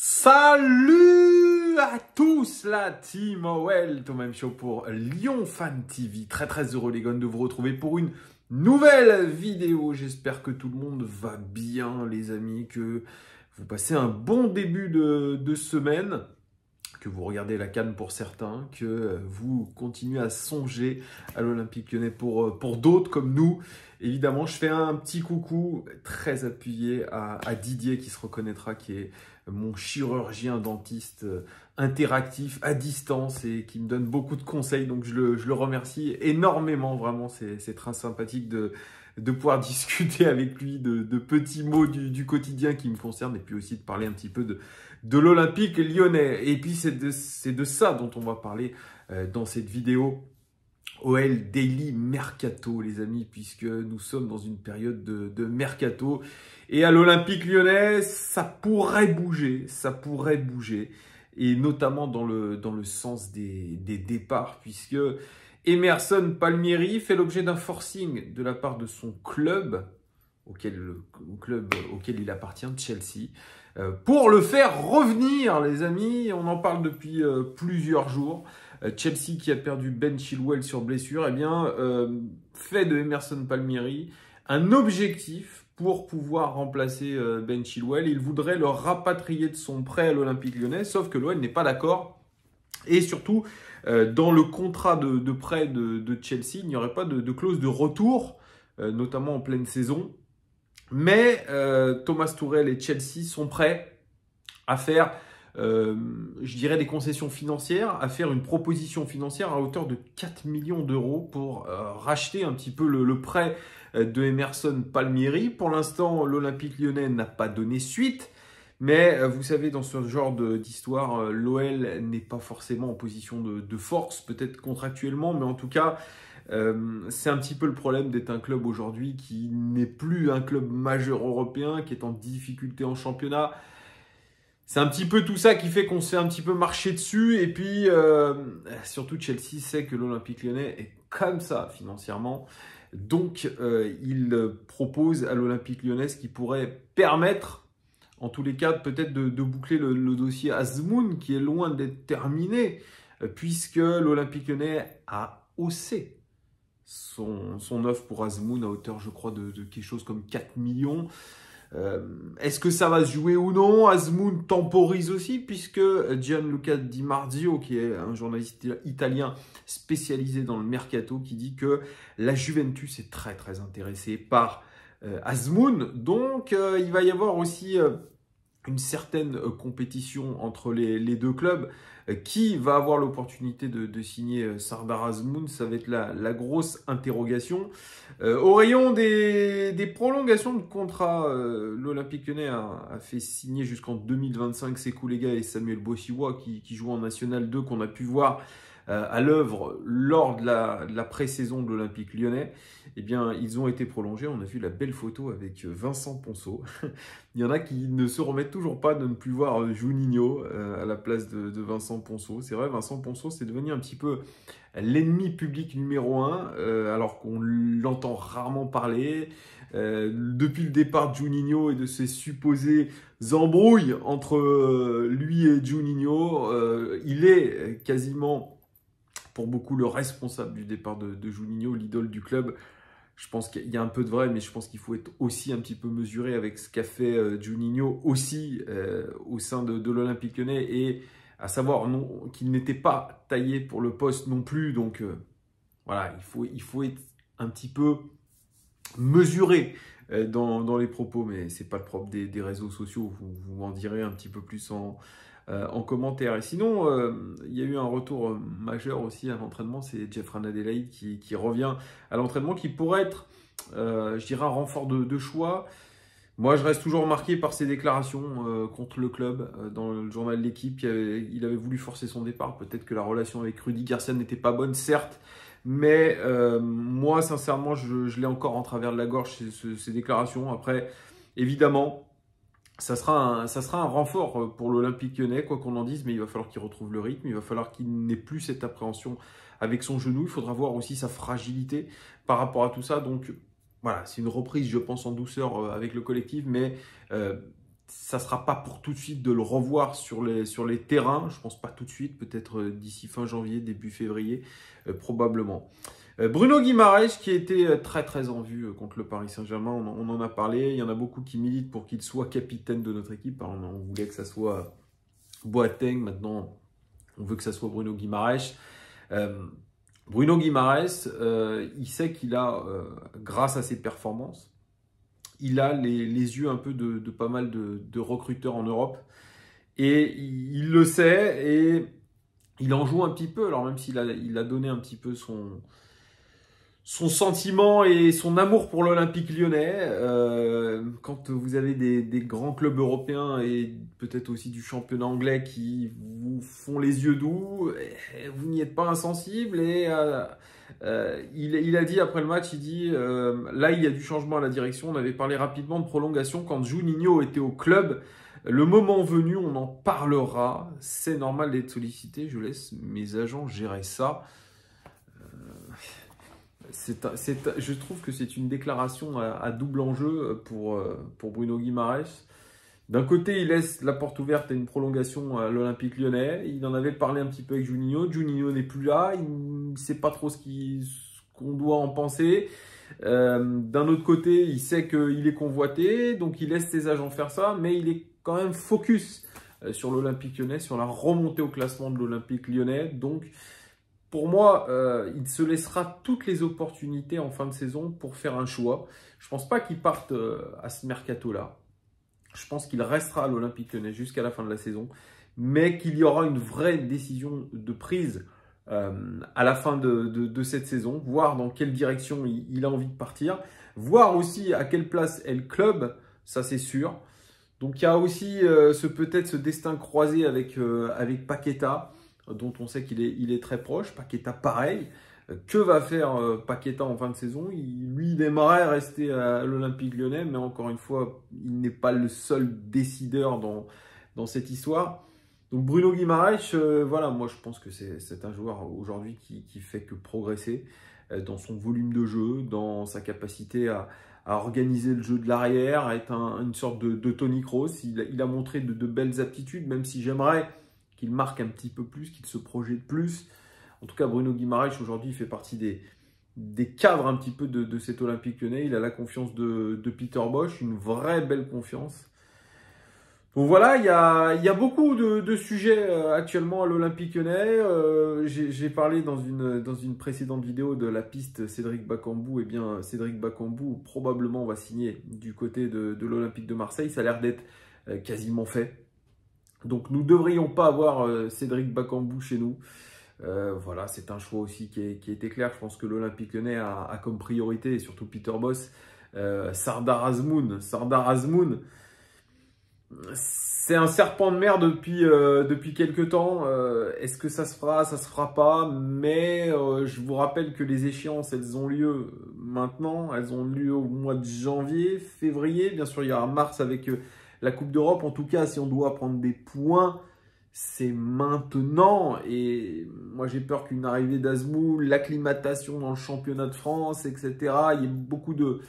Salut à tous la team OL, Thomas Show pour Lyon Fan TV. Très heureux les gars de vous retrouver pour une nouvelle vidéo. J'espère que tout le monde va bien les amis, que vous passez un bon début de semaine, que vous regardez la CAN pour certains, que vous continuez à songer à l'Olympique Lyonnais pour d'autres comme nous. Évidemment, je fais un petit coucou très appuyé à Didier qui se reconnaîtra, qui est mon chirurgien dentiste interactif à distance et qui me donne beaucoup de conseils. Donc, je le remercie énormément. Vraiment, c'est très sympathique de pouvoir discuter avec lui de petits mots du quotidien qui me concernent et puis aussi de parler un petit peu de l'Olympique Lyonnais. Et puis, c'est de ça dont on va parler dans cette vidéo. OL Daily Mercato, les amis, puisque nous sommes dans une période de mercato. Et à l'Olympique Lyonnais, ça pourrait bouger. Et notamment dans le sens des départs, puisque Emerson Palmieri fait l'objet d'un forcing de la part de son club, auquel il appartient, Chelsea, pour le faire revenir, les amis. On en parle depuis plusieurs jours. Chelsea, qui a perdu Ben Chilwell sur blessure, eh bien, fait de Emerson Palmieri un objectif pour pouvoir remplacer Ben Chilwell. Il voudrait le rapatrier de son prêt à l'Olympique Lyonnais, sauf que l'OL n'est pas d'accord. Et surtout, dans le contrat de prêt de Chelsea, il n'y aurait pas de clause de retour, notamment en pleine saison. Mais Thomas Tuchel et Chelsea sont prêts à faire, je dirais, des concessions financières, à faire une proposition financière à hauteur de 4 millions d'euros pour racheter un petit peu le prêt de Emerson Palmieri. Pour l'instant, l'Olympique Lyonnais n'a pas donné suite. Mais vous savez, dans ce genre d'histoire, l'OL n'est pas forcément en position de force, peut-être contractuellement, mais en tout cas, c'est un petit peu le problème d'être un club aujourd'hui qui n'est plus un club majeur européen, qui est en difficulté en championnat. C'est un petit peu tout ça qui fait qu'on se fait un petit peu marcher dessus. Et puis, surtout Chelsea sait que l'Olympique Lyonnais est comme ça financièrement. Donc, il propose à l'Olympique Lyonnais ce qui pourrait permettre, en tous les cas, peut-être de boucler le dossier Azmoun, qui est loin d'être terminé, puisque l'Olympique Lyonnais a haussé son offre pour Azmoun à hauteur, je crois, de quelque chose comme 4 millions. Est-ce que ça va se jouer ou non? Azmoun temporise aussi, puisque Gianluca Di Marzio, qui est un journaliste italien spécialisé dans le mercato, qui dit que la Juventus est très intéressée par Azmoun. Donc, il va y avoir aussi une certaine compétition entre les deux clubs. Qui va avoir l'opportunité de signer Sardar Azmoun? Ça va être la grosse interrogation. Au rayon des prolongations de contrat, l'Olympique Lyonnais a fait signer jusqu'en 2025 Sekou Lega et Samuel Bossiwa qui jouent en National 2, qu'on a pu voir à l'œuvre lors de la pré-saison de l'Olympique Lyonnais. Eh bien, ils ont été prolongés. On a vu la belle photo avec Vincent Ponceau. Il y en a qui ne se remettent toujours pas de ne plus voir Juninho à la place de Vincent Ponceau. C'est vrai, Vincent Ponceau, c'est devenu un petit peu l'ennemi public numéro 1, alors qu'on l'entend rarement parler. Depuis le départ de Juninho et de ses supposées embrouilles entre lui et Juninho, il est quasiment, pour beaucoup, le responsable du départ de Juninho, l'idole du club. Je pense qu'il y a un peu de vrai, mais je pense qu'il faut être aussi un petit peu mesuré avec ce qu'a fait Juninho aussi au sein de l'Olympique Lyonnais, et à savoir qu'il n'était pas taillé pour le poste non plus. Donc voilà, il faut être un petit peu mesuré dans les propos, mais c'est pas le propre des réseaux sociaux. Vous m'en direz un petit peu plus en commentaire. Et sinon, il y a eu un retour majeur aussi à l'entraînement, c'est Jeffrey Adelaide qui revient à l'entraînement, qui pourrait être, je dirais, un renfort de choix. Moi, je reste toujours marqué par ses déclarations contre le club. Dans le journal de l'équipe, il avait voulu forcer son départ. Peut-être que la relation avec Rudy Garcia n'était pas bonne, certes, mais moi, sincèrement, je l'ai encore en travers de la gorge, ces déclarations. Après, évidemment, ça sera un renfort pour l'Olympique Lyonnais, quoi qu'on en dise, mais il va falloir qu'il retrouve le rythme, il va falloir qu'il n'ait plus cette appréhension avec son genou, il faudra voir aussi sa fragilité par rapport à tout ça. Donc voilà, c'est une reprise, je pense, en douceur avec le collectif, mais ça ne sera pas pour tout de suite de le revoir sur les terrains. Je ne pense pas tout de suite, peut-être d'ici fin janvier, début février, probablement. Bruno Guimaraes qui était très très en vue contre le Paris Saint-Germain, on en a parlé. Il y en a beaucoup qui militent pour qu'il soit capitaine de notre équipe. Alors, on voulait que ça soit Boateng, maintenant on veut que ça soit Bruno Guimaraes. Bruno Guimaraes, il sait qu'il a, grâce à ses performances, il a les yeux un peu de pas mal de recruteurs en Europe. Et il le sait et il en joue un petit peu. Alors même s'il a donné un petit peu son sentiment et son amour pour l'Olympique lyonnais, quand vous avez des grands clubs européens et peut-être aussi du championnat anglais qui vous font les yeux doux, vous n'y êtes pas insensible. Et il a dit après le match, il dit là il y a du changement à la direction. On avait parlé rapidement de prolongation quand Juninho était au club. Le moment venu, on en parlera. C'est normal d'être sollicité. Je laisse mes agents gérer ça. Je trouve que c'est une déclaration à double enjeu pour Bruno Guimaraes. D'un côté, il laisse la porte ouverte à une prolongation à l'Olympique lyonnais. Il en avait parlé un petit peu avec Juninho. Juninho n'est plus là. Il ne sait pas trop ce qu'on doit en penser. D'un autre côté, il sait qu'il est convoité. Donc, il laisse ses agents faire ça. Mais il est quand même focus sur l'Olympique lyonnais, sur la remontée au classement de l'Olympique lyonnais. Donc, pour moi, il se laissera toutes les opportunités en fin de saison pour faire un choix. Je ne pense pas qu'il parte à ce mercato-là. Je pense qu'il restera à l'Olympique lyonnais jusqu'à la fin de la saison, mais qu'il y aura une vraie décision de prise à la fin de cette saison, voir dans quelle direction il a envie de partir, voir aussi à quelle place est le club, ça c'est sûr. Donc il y a aussi peut-être ce destin croisé avec Paqueta, dont on sait qu'il est très proche. Paqueta, pareil. Que va faire Paqueta en fin de saison? Lui, il aimerait rester à l'Olympique lyonnais, mais encore une fois, il n'est pas le seul décideur dans cette histoire. Donc Bruno Guimaraes, voilà, moi je pense que c'est un joueur aujourd'hui qui fait que progresser dans son volume de jeu, dans sa capacité à organiser le jeu de l'arrière, à être une sorte de Toni Kroos. Il a montré de belles aptitudes, même si j'aimerais qu'il marque un petit peu plus, qu'il se projette plus. En tout cas, Bruno Guimaraes, aujourd'hui, fait partie des cadres un petit peu de cet Olympique lyonnais. Il a la confiance de Peter Bosz, une vraie belle confiance. Donc voilà, il y a beaucoup de sujets actuellement à l'Olympique lyonnais. J'ai parlé dans une précédente vidéo de la piste Cédric Bakambu. Eh bien, Cédric Bakambu, probablement, va signer du côté de l'Olympique de Marseille. Ça a l'air d'être quasiment fait. Donc, nous ne devrions pas avoir Cédric Bakambu chez nous. Voilà, c'est un choix aussi qui a été clair. Je pense que l'Olympique lyonnais a comme priorité, et surtout Peter Bosz, Sardar Azmoun. Sardar Azmoun, c'est un serpent de mer depuis quelques temps. Est-ce que ça se fera? Ça se fera pas. Mais je vous rappelle que les échéances, elles ont lieu maintenant. Elles ont lieu au mois de janvier, février. Bien sûr, il y aura mars avec la Coupe d'Europe. En tout cas, si on doit prendre des points, c'est maintenant. Et moi, j'ai peur qu'une arrivée d'Azmoun, l'acclimatation dans le championnat de France, etc., il y ait beaucoup de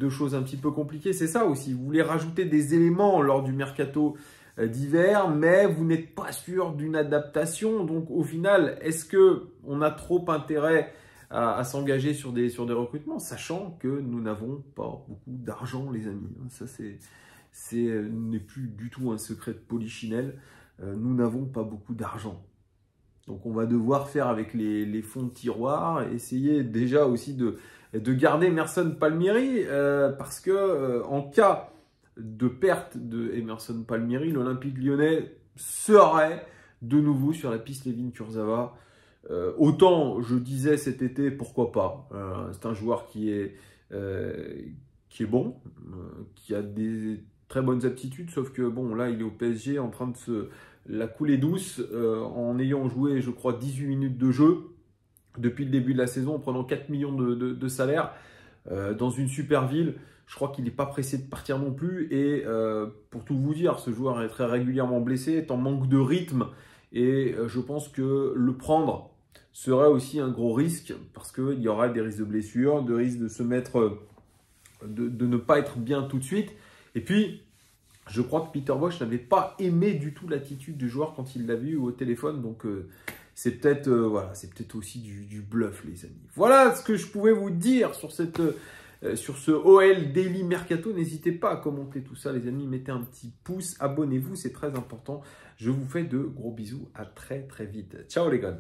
choses un petit peu compliquées. C'est ça aussi. Vous voulez rajouter des éléments lors du mercato d'hiver, mais vous n'êtes pas sûr d'une adaptation. Donc, au final, est-ce qu'on a trop intérêt à s'engager sur des recrutements, sachant que nous n'avons pas beaucoup d'argent, les amis. Ça, n'est plus du tout un secret de polichinelle. Nous n'avons pas beaucoup d'argent. Donc, on va devoir faire avec les fonds de tiroir, essayer déjà aussi de garder Emerson Palmieri, parce que en cas de perte de Emerson Palmieri, l'Olympique lyonnais serait de nouveau sur la piste Layvin Kurzawa. Autant, je disais cet été, pourquoi pas. C'est un joueur qui est bon, qui a des très bonnes aptitudes, sauf que bon, là, il est au PSG en train de la couler douce, en ayant joué, je crois, 18 minutes de jeu depuis le début de la saison, en prenant 4 millions de salaire dans une super ville. Je crois qu'il n'est pas pressé de partir non plus. Et pour tout vous dire, ce joueur est très régulièrement blessé, est en manque de rythme. Et je pense que le prendre serait aussi un gros risque, parce qu'il y aura des risques de blessure, de risques de se mettre, de ne pas être bien tout de suite. Et puis, Je crois que Peter Bosz n'avait pas aimé du tout l'attitude du joueur quand il l'avait eu au téléphone. Donc, c'est peut-être voilà, c'est peut-être aussi du bluff, les amis. Voilà ce que je pouvais vous dire sur sur ce OL Daily Mercato. N'hésitez pas à commenter tout ça, les amis. Mettez un petit pouce, abonnez-vous, c'est très important. Je vous fais de gros bisous. À très, très vite. Ciao, les gars.